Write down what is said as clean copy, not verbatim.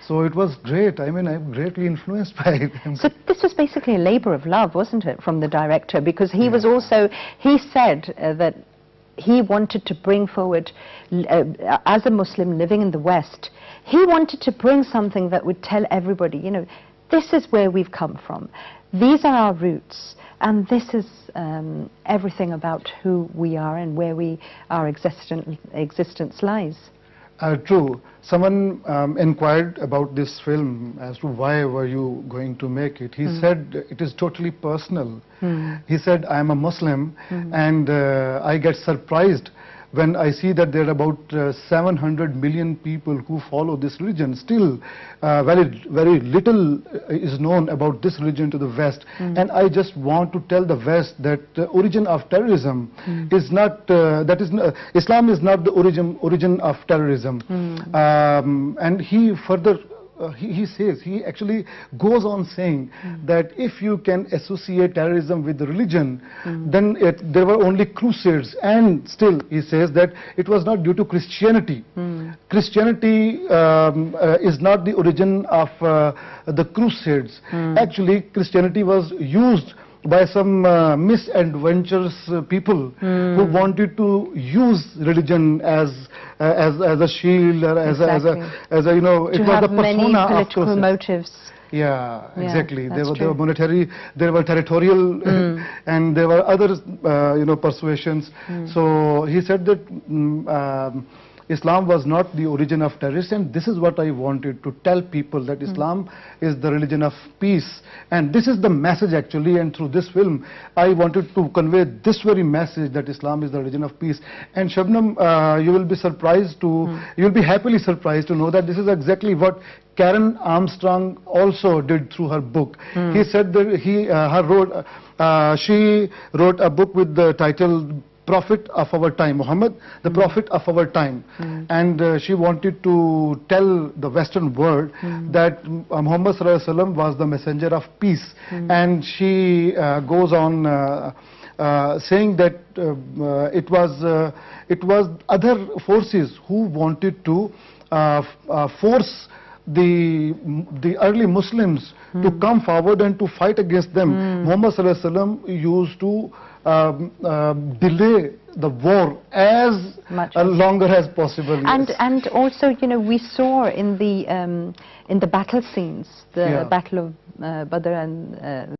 So it was great. I mean, I'm greatly influenced by it. So this was basically a labor of love, wasn't it, from the director? Because he was also, he said that he wanted to bring forward, as a Muslim living in the West, he wanted to bring something that would tell everybody, you know, this is where we've come from. These are our roots. And this is everything about who we are and where our existence lies. True. Someone inquired about this film as to why were you going to make it. He said it is totally personal. He said, I am a Muslim and I get surprised when I see that there are about 700 million people who follow this religion. Still, very little is known about this religion to the West. And I just want to tell the West that the origin of terrorism is not, Islam is not the origin of terrorism. And he further, he says, he actually goes on saying that if you can associate terrorism with the religion, then there were only crusades, and still he says that it was not due to Christianity. Christianity is not the origin of the crusades. Actually, Christianity was used by some misadventurous people who wanted to use religion as a shield, or as a you know, it was the persona of political motives. Yeah, exactly. There were monetary, there were territorial, and there were other you know, persuasions. So he said that Islam was not the origin of terrorists, and this is what I wanted to tell people, that Islam is the religion of peace. And this is the message actually, and through this film I wanted to convey this very message, that Islam is the religion of peace. And Shabnam, you will be surprised to, you will be happily surprised to know that this is exactly what Karen Armstrong also did through her book. He said that she wrote a book with the title Prophet of Our Time, Muhammad, the Prophet of Our Time. And she wanted to tell the Western world that Muhammad Sallallahu Alaihi Wasallam was the messenger of peace. And she goes on saying that it was other forces who wanted to force the early Muslims to come forward and to fight against them. Muhammad Sallallahu Alaihi Wasallam used to delay the war as longer as possible. And also, you know, we saw in the battle scenes, the Battle of Badr and